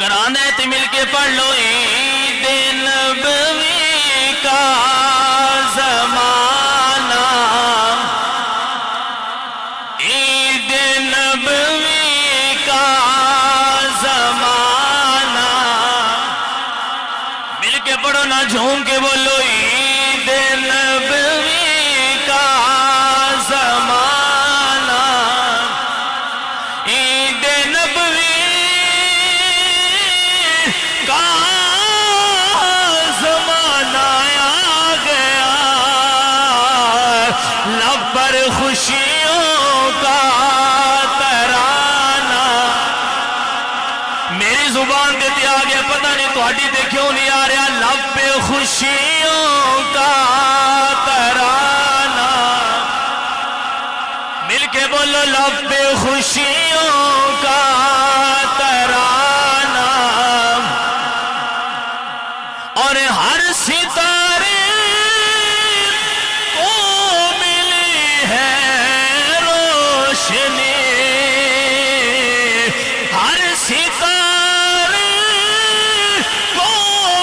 ترانہ تے مل کے پڑھ لو عید نبوی کا زمانہ عید نبوی کا زمانہ مل کے پڑھو نہ جھوم کے بولو عید نبوی کا زمانہ عید نبوی کا زمانہ آ گیا لب پر خوشیوں کا ترانہ میری زبان دیتے آگے پتہ نہیں تہاڈی تے کیوں نہیں آ رہا لب پہ خوشیوں کا ترانہ مل کے بولو لب پہ خوشیوں کا ترانہ اور ہر ستارے کو ملی ہے روشنی ہر ستارے کو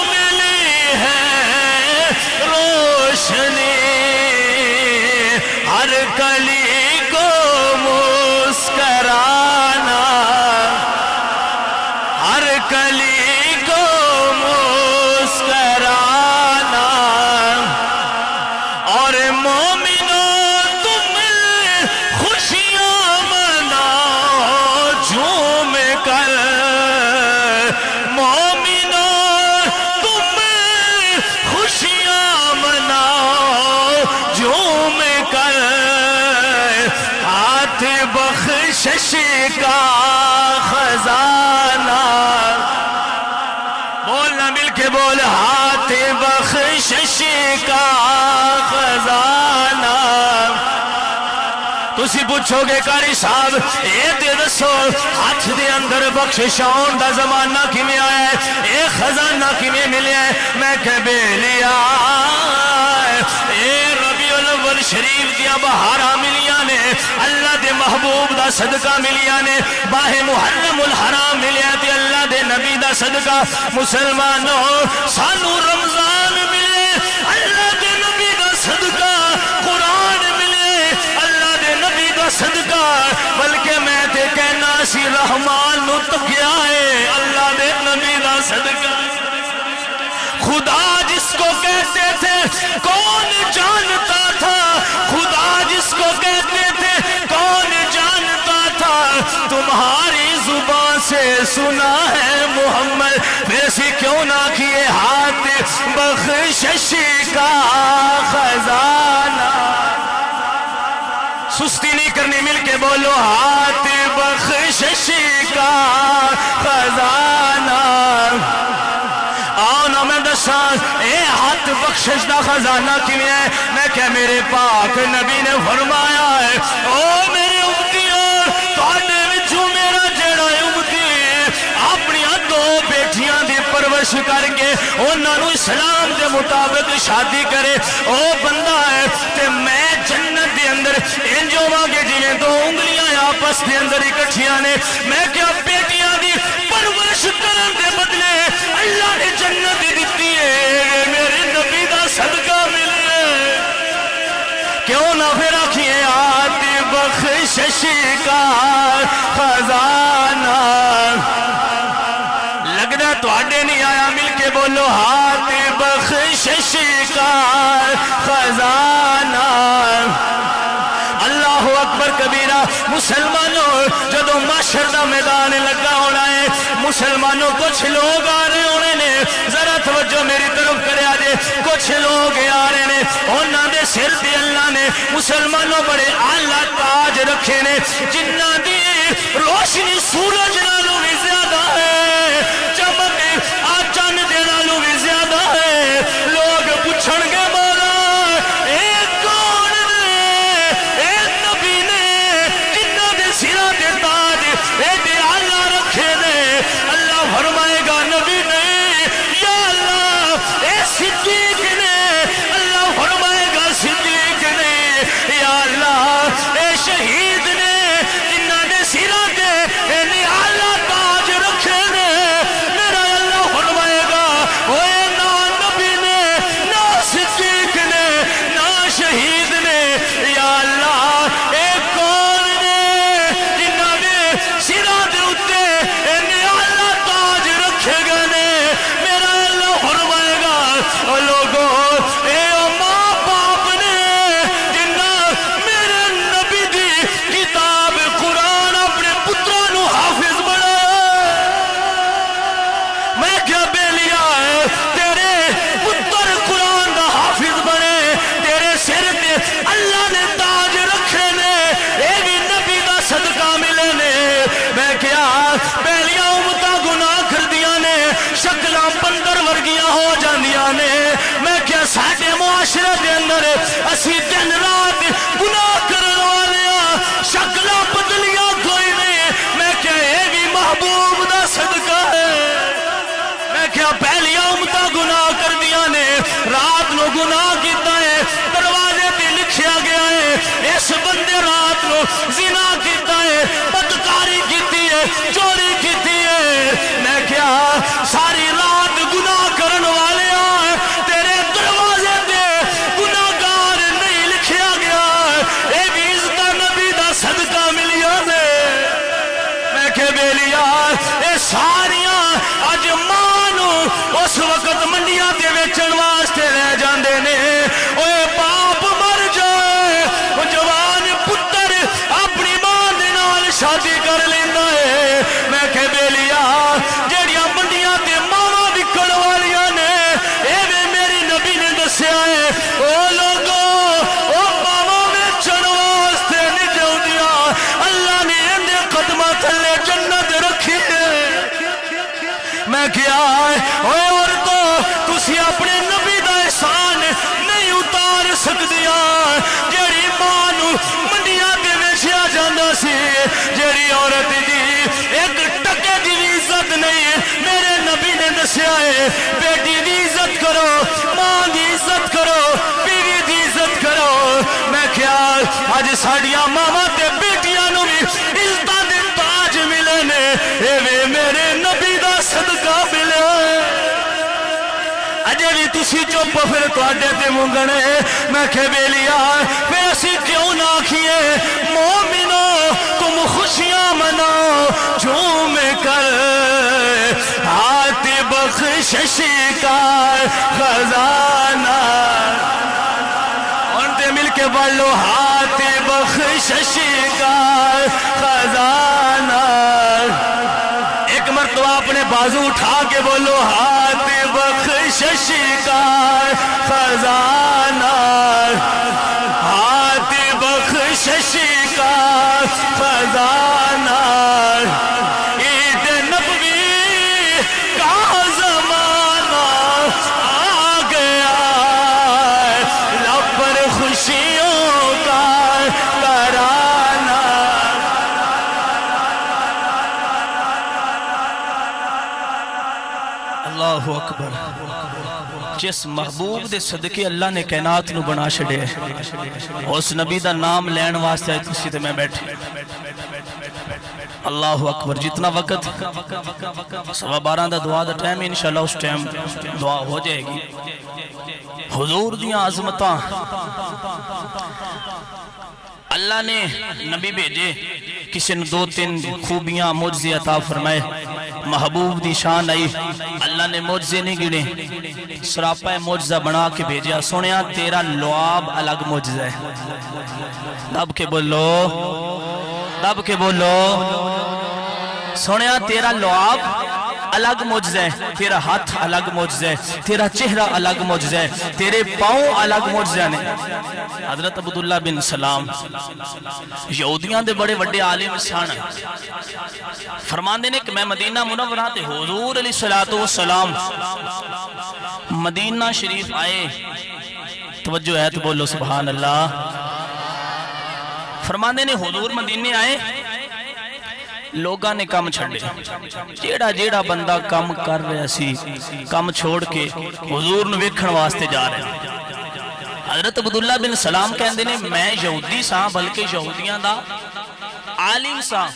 ملی ہے روشنی ہر کلی کو مسکرانا ہر کلی کو مسکرانا اور مومنوں تم خوشیاں مناؤ جھوم کر مومنوں تم خوشیاں مناؤ جھوم کر ہاتھ بخشش کا خزانہ بولنا مل کے بول ہاتھ بخشش کا خزانہ تسی پوچھو گے قاری صاحب اے تے دسو ہاتھ دے اندر بخشش آن دا زمانہ کیویں آیا ہے اے خزانہ کیویں ملیا ہے میں کہ بے لیا اے ربیع الاول شریف دیا بہاراں ملیاں نے اللہ دے محبوب دا صدقہ ملیاں نے باہ محرم الحرام ملیا تے اللہ دے نبی دا صدقہ مسلمانوں سانو رمضان ملے اللہ دے نبی دا صدقہ قرآن ملے اللہ دے نبی دا صدقہ بلکہ میں تے کہنا سی رحمان نو تکیا ہے اللہ دے نبی دا صدقہ خدا جس کو کہتے تھے کون جانتا تھا خدا جس کو کہتے تھے کون جانتا تھا تمہاری زبان سے سنا ہے محمد پھر سے کیوں نہ کیے ہاتھ بخشش کا خزانہ سستی نہیں کرنی مل کے بولو ہاتھ بخشش کا خزانہ آؤ نا میں دسان اے ہاتھ بخشش دا خزانہ کیویں ہے میں کہ میرے پاک نبی نے فرمایا ہے او میرے امتیاں تہاڈے وچوں میرا جڑا امتی اپنی دو بیٹیاں دی پرورش کر کے انہاں نوں اسلام دے مطابق شادی کرے او بندہ ہے تے میں جنت دے اندر انج ہوواں گے جویں دو انگلیاں آپس دے اندر اکٹھیاں نے میں کیا بیٹیاں دی پرورش کرن دے بدلے اللہ نے جنت دیتی ہے میرے نبی دا صدقہ ملے کیوں نہ پھر آکھیے آت بخشش کا خزانہ لگنا تو آڈے نہیں آیا مل کے بولو ہاتھ بخشش کا خزانہ اللہ اکبر کبیرہ مسلمانوں جدو معاشر دا میدان لگا ہونا ہے مسلمانوں کچھ لوگ آ رہے ہونے نے ذرا توجہ میری طرف کرے آجے کچھ لوگ آ رہے نے انہاں دے سر دی اللہ نے مسلمانوں بڑے اعلیٰ تاج رکھے نے جنہ دی روشنی سورج نالوں بھی زیادہ ہے چمک چاند دے نالوں بھی زیادہ ہے لوگ پوچھن گے مولا اے کون نے اے نبی نے جنہ دے سرہ دے تاج اے دے اعلیٰ رکھے نے اللہ فرمائے گا نبی نہیں یا اللہ اے صدیق نے اللہ فرمائے گا صدیق نے یا اللہ اے شہید نے جنہ دے سرہ دے اے اعلیٰ ساڈے معاشرے دے اندر اسی دن رات گناہ کرن والے شکلاں بدلیاں کوئی نہیں. میں کہ یہ بھی محبوب دا صدقہ ہے. میں کیا پہلیاں امتاں گناہ کردیاں نے, رات نو گناہ کیتا ہے, دروازے تے لکھیا گیا ہے اس بندے رات نو زنا کیتا ہے, بدکاری کیتی ہے, چوری کیتی ہے. میں کیا ساری رات گناہ کرن والے تیرے دروازے تے گناہگار نہیں لکھیا گیا, اے بھی عزت نبی دا صدقہ ملیا نے. میں کہ بیلیا اے ساریاں اج مانو اس وقت منڈیاں تے ویچن واسطے رہ جاندے نے. اوے باپ مر جائے جوان پتر اپنی ماں دے نال شادی کر لیندا ہے. میں کہ بیلیا جیڑیاں منڈیاں تے ماواں وکن والیاں نے ایویں میری نبی نے دسیا ہے او لوگوں او ماواں ویچن واسطے نہیں جاؤندیاں, اللہ نے اندے قدماں تھلے جنت رکھی ہے. میں کیا اوے عورتوں تسی اپنے نبی دا احسان نہیں اتار سکدیاں. جیڑی ماں نو منڈیاں تے ویچیا جاندا سی, جیڑی عورت دی ایک ٹکے دی بھی عزت نہیں, میرے نبی نے دسیا ہے بیٹی دی عزت کرو, ماں دی عزت کرو, بیوی دی عزت کرو. میں کیا اج ساڈیاں ماواں تے بیٹیاں نو بھی عزتاں دے تاج ملے نے, ایویں میرے نبی دا صدقہ ملیا ہے. اجے بھی تسی چپ پھر تواڈے تے منگنے. میں کہ بیلیا پھر اسی کیوں نہ آکھیے مومنو تم خوشیاں مناؤ جھوم کر, ہاتھ بخشش کا خزانہ. اور تے مل کے بولو ہاتھ بخشش کا خزانہ. ایک مرتبہ اپنے بازو اٹھا کے بولو ہاتھ بخشش کا خزانہ, ہاتھ بخشش کا خزانہ. عید نبوی کا زمانہ آ گیا, لب پر خوشیوں کا ترانہ. اللہ اکبر. جس محبوب دے صدقے اللہ نے کائنات نو بنا چھڑے, اس نبی دا نام لین واسطے آئے تسی تے میں بیٹھے. اللہ اکبر. جتنا وقت 12:15 دا دعا دا ٹائم, انشاءاللہ اس ٹائم دعا ہو جائے گی. حضور دیاں عظمتاں اللہ نے نبی بھیجے, کسی نے 2-3 خوبیاں معجزے عطا فرمائے. محبوب دی شان آئی, اللہ نے معجزے نہیں گنے, سراپا معجزہ بنا کے بھیجیا. سنیا تیرا لعاب الگ معجزہ ہے. دب کے بولو, دب کے بولو. سنیا تیرا لعاب الگ معجزہ ہے, تیرا ہاتھ الگ معجزہ ہے, تیرا چہرہ الگ معجزہ ہے, تیرے پاؤں الگ معجزہ نے. حضرت عبداللہ بن سلام یہودیاں دے بڑے وڈے عالم سن, فرماندے نے کہ میں مدینہ منورہ تے حضور علیہ السلام مدینہ شریف آئے. توجہ ہے تو بولو سبحان اللہ. فرماندے نے حضور مدینے آئے, لوگاں نے کام چھڑے, جیڑا جیڑا بندہ کام کر رہا سی کام چھوڑ کے حضور نو ویکھن واسطے جا رہے ہیں. حضرت عبداللہ بن سلام کہندے نے میں یہودی ساں, بلکہ یہودیاں دا عالم ساں,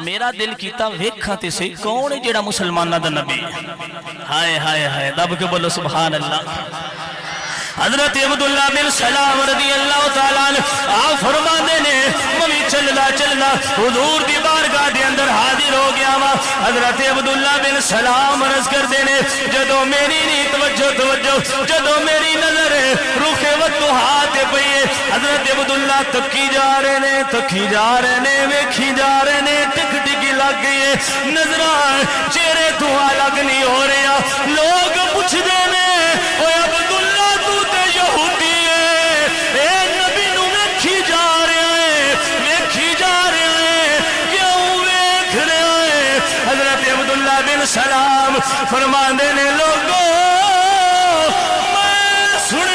میرا دل کیتا ویکھاں تے سی کون ہے جیڑا مسلمانہ دا نبی. ہائے ہائے ہائے, دب کے بولو سبحان اللہ. حضرت عبداللہ بن سلام رضی اللہ تعالیٰ عنہ آپ فرماندے نے ممی چلنا چلنا حضور دی بارگاہ دے اندر حاضر ہو گیا وا. حضرت عبداللہ بن سلام عرض کر دینے جدو میری نہیں توجہ جدو میری نظر رخ وطوحا تے پئیے. حضرت عبداللہ تکی جا رہے نے ویکھی جا رہے نے, ٹک ٹکی لگ گئی نظران چہرے تو الگ نہیں ہو رہا. لوگ پوچھ دینے اوے عبداللہ تو تے یہودی ہے, اے نبی نو ویکھی جا رہے ہیں کیوں ویکھ رہے ہیں. حضرت عبداللہ بن سلام فرماندے نے لوگوں میں سن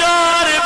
4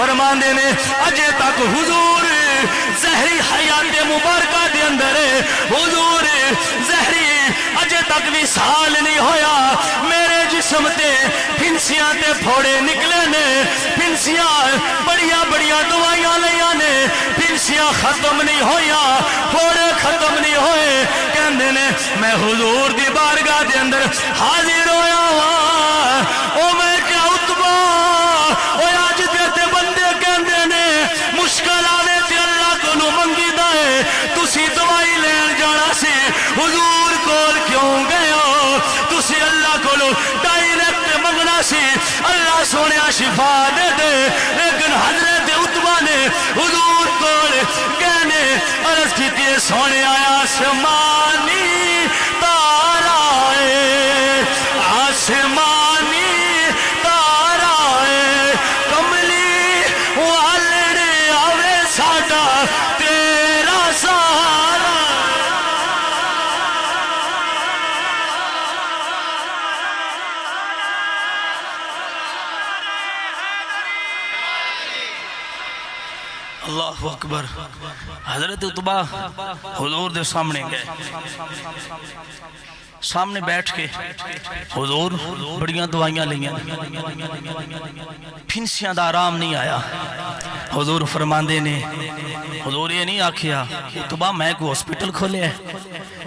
فرماندے نے اجے تک حضور زہری حیات مبارکہ دے اندر حضور زہری اجے تک بھی سال نہیں ہویا میرے جسم تے پھنسیاں تے پھوڑے نکلے نے پھنسیاں بڑیاں بڑیاں دوائیاں لیاں نے پھنسیاں ختم نہیں ہویا پھوڑے ختم نہیں ہوئے کہندے نے میں حضور دی بارگاہ دے اندر حاضر ہویا ہوا او میں کیا اتبا او آج دیتے بندے کہندے نے مشکل آنے تے اللہ کو نو منگی دائے تسی دوائی لین جانا سی حضور کول کیوں گئے ہو تسی اللہ کو نو ڈائریکٹ منگنا سی اللہ سونے شفا دے دے لیکن حضرت اتبا نے حضور کول کہنے عرض کیتی سونے آیا آسمانی تارا ہے آسمانی تارا ہے کملی والڑے آوے ساڈا تیرا سارا اللہ اکبر حضرت اتبا حضور دے سامنے گئے سامنے بیٹھ کے حضور بڑیاں دوائیاں لئیاں پھنسیاں دا آرام نہیں آیا حضور فرماندے نے حضور یہ نہیں آکھیا اتبا میں کو ہاسپٹل کھولے ہے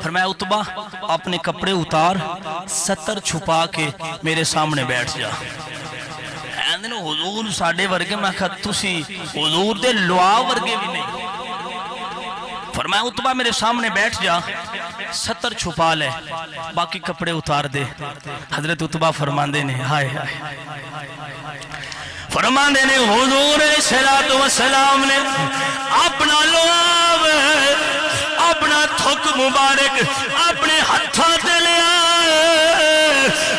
فرمایا اتبا اپنے کپڑے اتار ستر چھپا کے میرے سامنے بیٹھ جا حضور ساڑھے ورگے میں کہا تسی حضور دے لعا ورگے بھی نہیں فرمایا اتبا میرے سامنے بیٹھ جا ستر چھپا لے باقی کپڑے اتار دے حضرت اتبا فرماندے نے ہائے ہائے فرماندے نے حضور صلی وسلام نے اپنا لعاب اپنا تھک مبارک اپنے ہتھاں تے لیا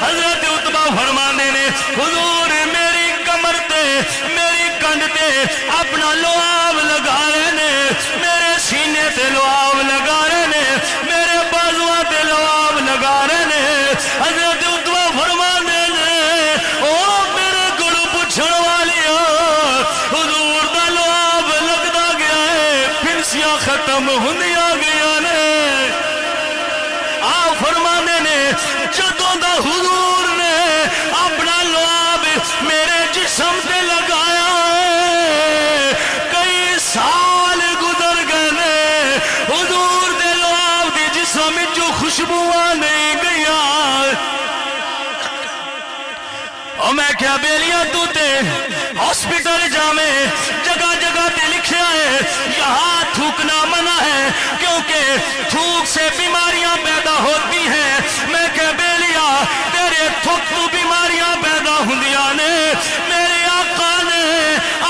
حضرت اتبا فرماندے نے حضور میری کمر تے میری کنڈ تے اپنا لعاب لگا رہے نے میرے سینے تے لعاب لگا رہے نے میرے بازواں تے لعاب لگا رہے نے حضرت اتبا فرماندے نے او میرے گلو پوچھن والیاں حضور دا لعاب لگدا گیا ہے پھنسیاں ختم ہوندیاں گیا نے آ فرماندے نے جدوں دا حضور نے اپنا لعاب میرے جسم تے لگایا کئی سال گزر گئے حضور دے لعاب دے جسم جو خوشبوواں نہیں گیا اور میں کیا بیلیاں تو تے ہاسپٹل جامے جگہ جگہ تے لکھیا ہے یہاں تھوکنا منع ہے کیونکہ تھوک سے بیماریاں پیدا ہوتی ہیں میں کیا بیلیا تیرے تھوک تو بیماریاں پیدا ہوندیاں نے میرے آقا نے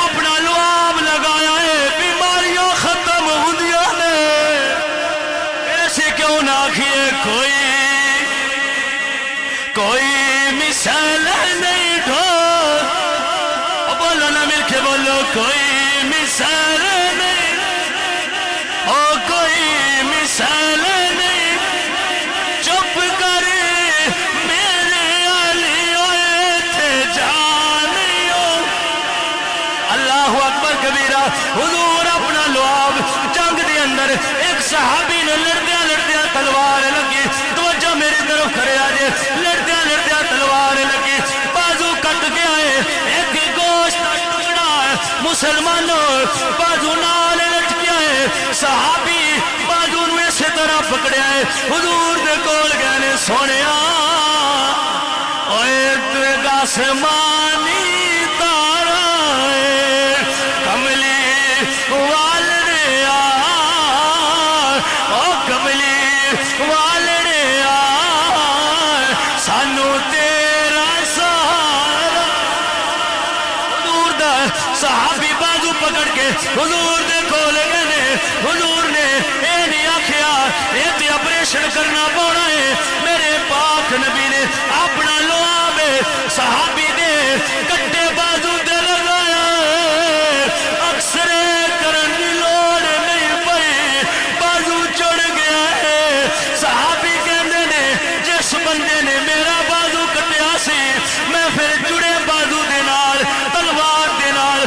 اپنا لعاب لگایا ہے بیماریاں ختم ہوندیاں نے ایسے کیوں نہ کیے کوئی مثال نہیں ڈھو بولو نہ مل کے بولو کوئی مثال نہیں او کوئی مثال نہیں چپ کر میرے علی ہوئے تھے جانیوں اللہ اکبر کبیرہ حضور اپنا لعاب جنگ دے اندر ایک صحابی نے لڑدیاں تلوار لگی توجہ میری طرف کرے آجے لڑدیاں تلوار لگی بازو کٹ کے آئے ایک گوشت ٹکڑا مسلمانوں بازو نال لٹ کے آئے صحابی بازو میں سے طرح پکڑے آئے حضور دے کول گئے سونیا اوے تے آسمانی تارا ہے کملی والڑے او کملی والڑے سانو تیرا سارا حضور دا صحابی بازو پکڑ کے حضور دے کول گئے حضور نے اے نہیں آکھیا اے تے آپریشن کرنا پونا ہے میرے پاک نبی نے اپنا لعاب صحابی دے کٹے بازو دے لگایا اکثرے کرن دی لوڑ نہیں پئی بازو چڑھ گیا ہے صحابی کہندے نے جس بندے نے میرا بازو کٹیا سی میں پھر جڑے بازو دے نال تلوار دے نال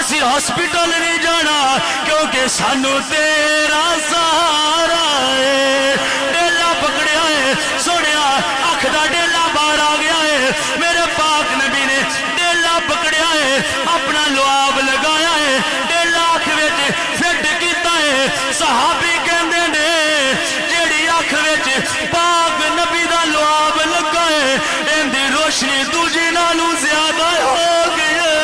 اسی ہاسپٹل نہیں جانا کیونکہ سانو تیرا سہارا ہے ڈیلا پکڑیا ہے سوڑیا اکھ دا ڈیلا باہر آ گیا ہے میرے پاک نبی نے ڈیلا پکڑیا ہے اپنا لعاب لگایا ہے ڈیلا اکھ وچ فٹ کیتا ہے صحابی کہندے نے جیڑی اکھ وچ پاک نبی دا لعاب لگا ہے ان دی روشنی دوجی نالوں زیادہ ہو گئی ہے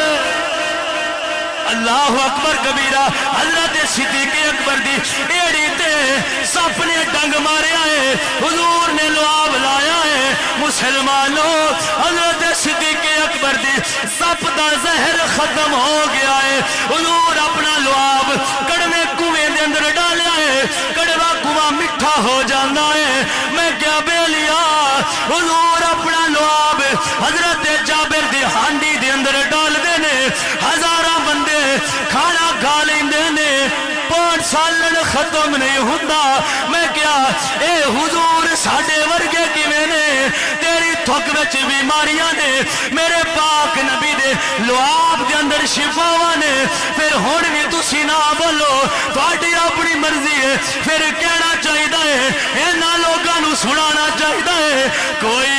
اللہ اکبر کبیرہ حضرت صدیق اکبر دی ایڑی تے سپ نے ڈنگ ماریا ہے حضور نے لعاب لایا ہے مسلمانوں حضرت صدیق اکبر دی سپ دا زہر ختم ہو گیا ہے حضور اپنا لعاب کڑوے کنویں دے اندر ڈالیا ہے کڑوا کنواں میٹھا ہو جانا ہے میں کیا بیلیا حضور اپنا لعاب حضرت جابر دی ہانڈی دے اندر ڈال دینے ہزاراں بندے کھانا کھا لیندے نے 5 سالن ختم نہیں ہوتا میں کیا اے حضور ساڑھے ورگے کی میں نے تیری تھک وچ بیماریاں نے میرے پاک نبی دے لعاب دے اندر شفاواں نے پھر ہون بھی تسی نہ بولو تھوڑی اپنی مرضی ہے پھر کہنا چاہیدہ ہے اینا لوگاں نو سنانا چاہیدہ ہے کوئی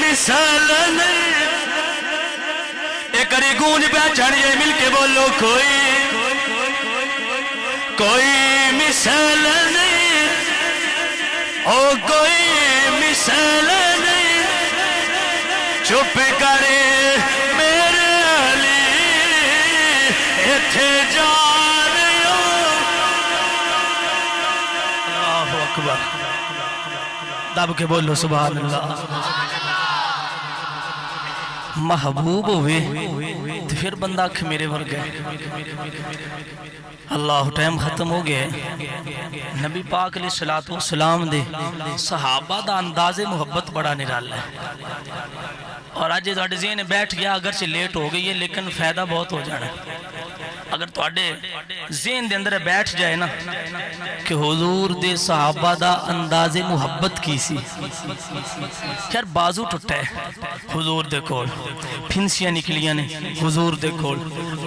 مثال نہیں ایک کری گونج پہچانیے مل کے بولو کوئی مثال نہیں او کوئی مثال نہیں چپ کرے میرے علی ایتھے جا رہے ہو اللہ اکبر دب کے بولو سبحان اللہ محبوب ہوئے تو پھر بندہ آنکھ میرے ور گئے اللہ ٹائم ختم ہو گئے نبی پاک علیہ السلام دے صحابہ دا انداز محبت بڑا نرالا ہے اور آج یہ ذہن بیٹھ گیا اگرچہ لیٹ ہو گئی ہے لیکن فائدہ بہت ہو جانا ہے اگر توڑے ذہن دے اندر بیٹھ جائے نا کہ حضور دے صحابہ دا انداز محبت کی سی خیر بازو ٹوٹا ہے حضور دے کول پھنسیاں نکلیاں نے حضور دے کول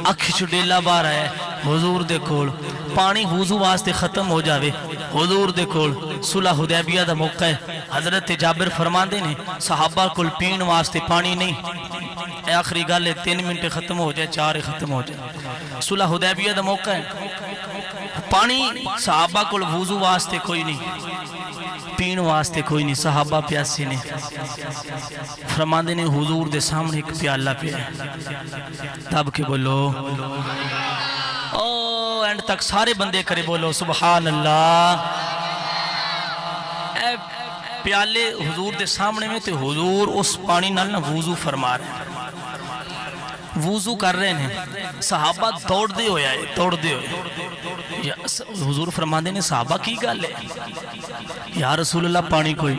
اکھ چڑیلا بار آیا ہے حضور دے کول پانی وضو واسطے ختم ہو جاوے حضور دے کول صلح حدیبیہ دا موقع ہے حضرت جابر فرماندے نے صحابہ کول پین واسطے پانی نہیں آخری گالے 3 منٹ ختم ہو جائے 4 ختم ہو جائے صلح حدیبیہ دا موقع ہے پانی صحابہ کول وضو واسطے کوئی نہیں پین واسطے کوئی نہیں صحابہ پیاسے نے فرماندے نے حضور دے سامنے ایک پیالہ پہ ہے تب کے بولو اینڈ تک سارے بندے کرے بولو سبحان اللہ اے پیالے حضور دے سامنے میں تے حضور اس پانی نال وضو فرما رہے ہیں وضو کر رہے ہیں صحابہ دوڑ دے ہویا ہے دوڑ دے ہوئے حضور فرماندے نے صحابہ کی گل ہے یا رسول اللہ پانی کوئی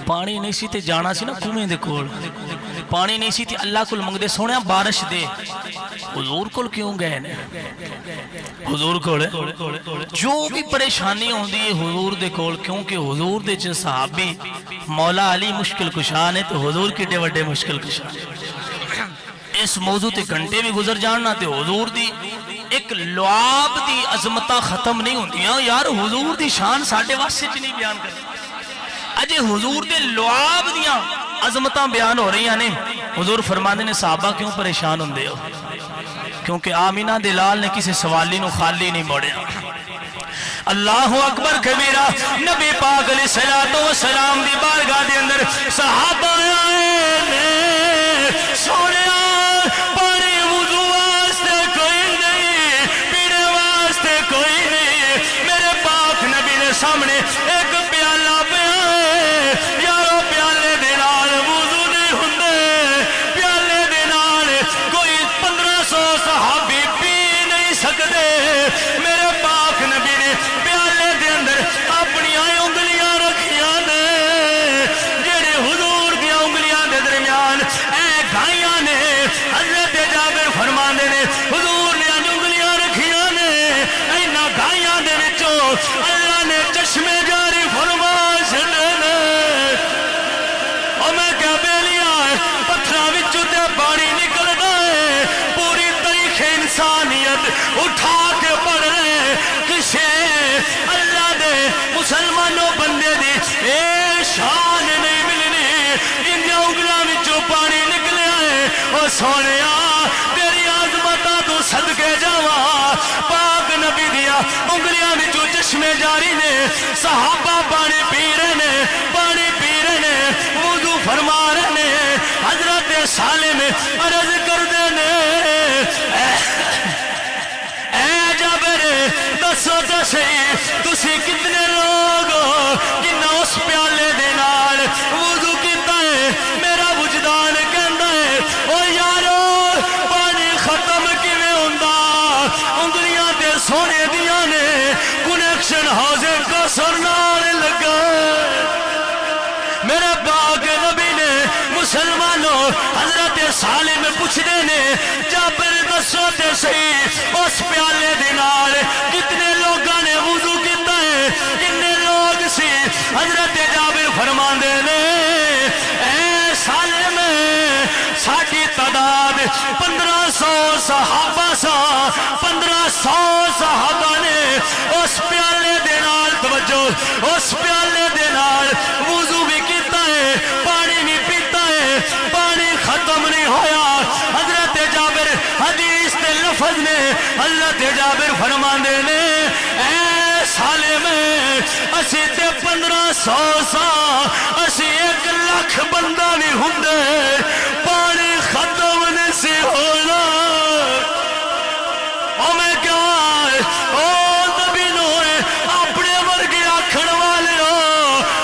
پانی نہیں سی تے جانا سی نا کنویں دے کول پانی نہیں سی تے اللہ کول منگ دے سونے بارش دے حضور کول کیوں گئے نے حضور کول جو بھی پریشانی ہوندی ہے حضور دے کول کیونکہ حضور دے چھ صحابی مولا علی مشکل کشان ہے تو حضور کی ڈے وڈے مشکل کشان اس موضوع تے گھنٹے بھی گزر جاننا تے حضور دی ایک لعاب دی عظمتہ ختم نہیں ہوندیاں یار حضور دی شان ساڑھے واسطے چھ نہیں بیان کرتے اجے حضور دے لعاب دیاں عظمتہ بیان ہو رہی ہیں حضور فرمانے نے صحابہ کیوں پریشان ہوندے ہو کیونکہ آمینہ دلال نے کسی سوالی نو خالی نہیں موڑیا اللہ اکبر کبیرہ نبی پاک علیہ السلام دی بارگاہ دے اندر صحابہ آئے نے سونیا پانی وضو واسطے کوئی نہیں پینے واسطے کوئی نہیں میرے پاک نبی نے سامنے ایک پیالہ پہ آئے یارو پیالے دے نال وضو نہیں ہوندے پیالے دے نال کوئی 1500 صحابی پی نہیں سکتے میرے پاک نبی نے پیالے دے اندر اپنی انگلیاں رکھیاں نے جڑے حضور اٹھا کے پڑھ رہے کسے اللہ دے مسلمانوں بندے دی اے شان نہیں ملنی انجا انگلیاں وچوں پانی نکلیا ہے او سونیا تیری عظمتاں تو صدقے جاواں پاک نبی دیا انگلیاں وچوں چشمے جاری نے صحابہ پانی پی رہے نے پانی پی رہے نے وضو فرما رہے نے حضرت سالم عرض کر دے نے اے جابر دسو تو صحیح تسی کتنے لوگ ہو جنہ اس پیالے دے نال وضو کیتا ہے میرا وجدان کہندا ہے او یارو پانی ختم کیویں ہوندا انگلیاں تے سونے دیاں نے کنیکشن حوض کوثر نال لگا میرے پاک نبی نے مسلمانوں حضرت سالم پوچھدے نے جابر دسو تے صحیح اس پیالے دے نال کتنے لوگاں نے وضو کیتا ہے کتنے لوگ سی حضرت جابر فرماندے نے اے سالم ساڈی تعداد 1500 صحابہ سا 1500 صحابہ نے اس پیالے دے نال توجہ اس پیالے دے نال وضو بھی کیتا ہے پانی بھی پیتا ہے پانی ختم نہیں ہویا حضرت جابر حدیث تے لفظ نے حضرت جابر فرماندے نے اے سالم اسی تے 1500 سا اسی 1 لاکھ بندہ نہیں ہوندے پانی ختم نہیں سی ہونا او میں کیا او نبی نور اپنے ورگے آکھن والے ہو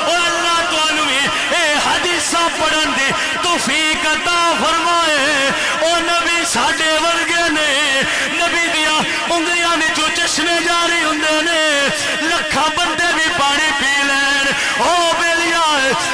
او اللہ تانوں بھی اے حدیثاں پڑھن دی توفیق عطا فرمائے او نبی ساڈے ورگے نے نبی دیا انگلیاں وچوں چشمے جاری ہوندے نے لکھاں بندے بھی پانی پی لین او بیلیا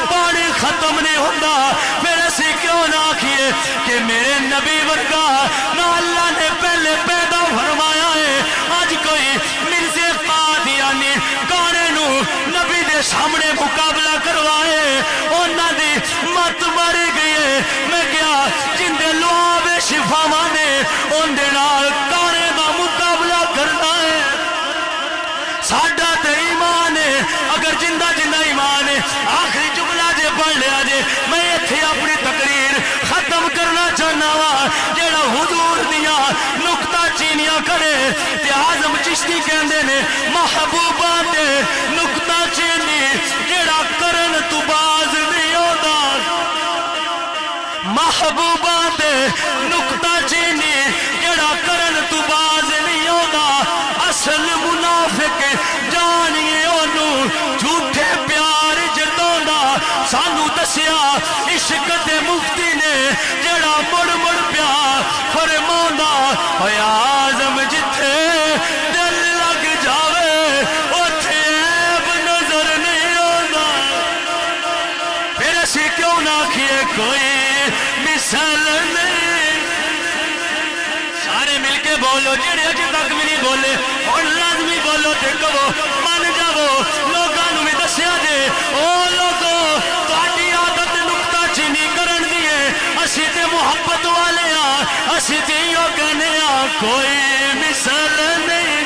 پانی ختم نہیں ہوندا پھر اسی کیوں نہ آکھیے کہ میرے نبی ورگا نہ اللہ نے پہلے پیدا فرمایا ہے آج کوئی مرزے قادیانی گانے نو نبی دے سامنے مقابلہ کروائے انہاں دی مت ماری گئی ہے میں کیا جن دے لعاب شفا مانے ان دے نال گانے دا مقابلہ کرنا ہے ساڈا تے ایمان ہے اگر زندہ زندہ ایمان ہے آخری جملہ جے پڑھ لیا جے میں ایتھے اپنی تقریر ختم کرنا چاہنا وا جیڑا حضور دیا نکتہ چینیاں کرے تے اعظم چشتی کہندے نے محبوبہ تے نکتہ چینی جیڑا کرن تو باز نہیں ہوندا محبوبہ تے نکتہ چینی جیڑا کرن تو باز نہیں ہوندا اصل منافق جانیے انہوں جھوٹے پیار جتوندا سانو دسیا عشق دے مفتی نے جڑا مڑ مڑ پیار فرماوندا اے اعظم جتھے دل لگ جاوے اوتھے عیب نظر نہیں آندا پھر اسی کیوں نہ آکھیے کوئی مثال نہیں سارے مل کے بولو جڑے اج تک بھی نہیں بولے اور لازمی بولو تے کہو من جاؤ لوگاں نوں بھی دسیا جے او لوگو تہاڈی عادت نکتہ چینی کرن دی ہے اسی تے محبت والے ہاں اسی تے ایو کہنے ہاں کوئی مثال نہیں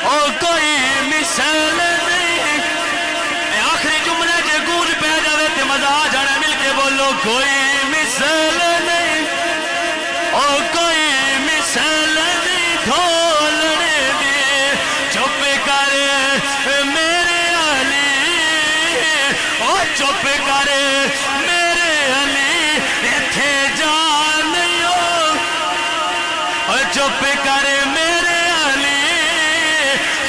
او کوئی مثال نہیں آخری جملے جے گونج پہ جاوے تے مزہ آ جانا مل کے بولو کوئی مثال نہیں او کوئی مثال نہیں ڈھولنے دی چپ کر میرے علی او چپ کر میرے علی ایتھے جان نہیں ہو او چپ کر میرے علی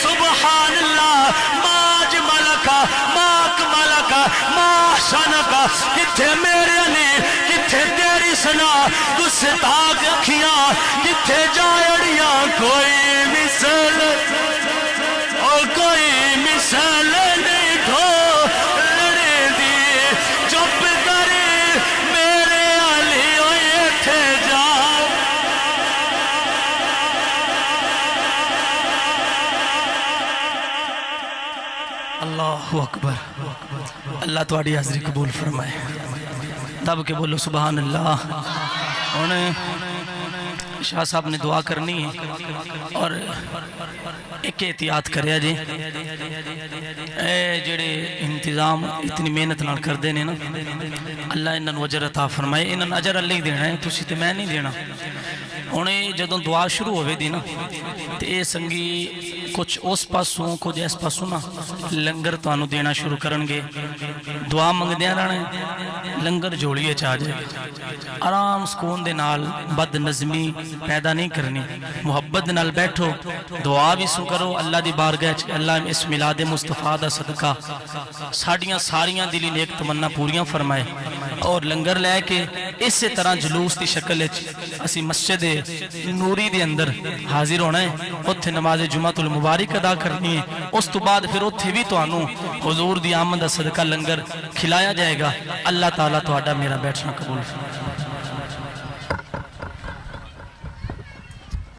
سبحان اللہ ماج ملکا ماک ملکا ماشانکا کتھے میرے علی کتھے تیری سنا گستاخ اکھیاں کتھے جائڑیاں کوئی مثال اور کوئی مثال نہیں ڈھولنے دی چپ کر میرے علی ہوئے تھے جا اللہ اکبر اللہ تواڈی حاضری قبول فرمائے دب کے بولو سبحان اللہ انہیں شاہ صاحب نے دعا کرنی ہے اور ایک احتیاط کریا جی اے جڑے انتظام اتنی محنت نال کر دینے نا اللہ انہاں نوں اجر عطا فرمائے انہاں اجر اللہ ہی دینا ہے تسی تے میں نہیں دینا انہیں جدوں دعا شروع ہوئے دی نا تے اے سنگی کچھ اس پاسوں کچھ اس پاسوں نا لنگر تو آنو دینا شروع کرنگے دعا منگ دیا رہنے لنگر جوڑیے چاہ جائے آرام سکون دے نال بد نظمی پیدا نہیں کرنی محبت نال بیٹھو دعا بھی سو کرو اللہ دی بارگاہ اللہ اس میلاد مصطفیٰ دا صدقہ ساڑیاں ساریاں دلی نیک تمنا پوریاں فرمائے اور لنگر لے کے اس سے طرح جلوس دی شکل اسی مسجد نوری دے اندر حاضر ہونا ہے اتھے نماز جمعۃ المبارک ادا کرنی ہے اس تو بعد پھر اتھے بھی تو آنو حضور دی آمد صدقہ لنگر کھلایا جائے گا اللہ تعالیٰ تو آڈا میرا بیٹھنا قبول فرمائے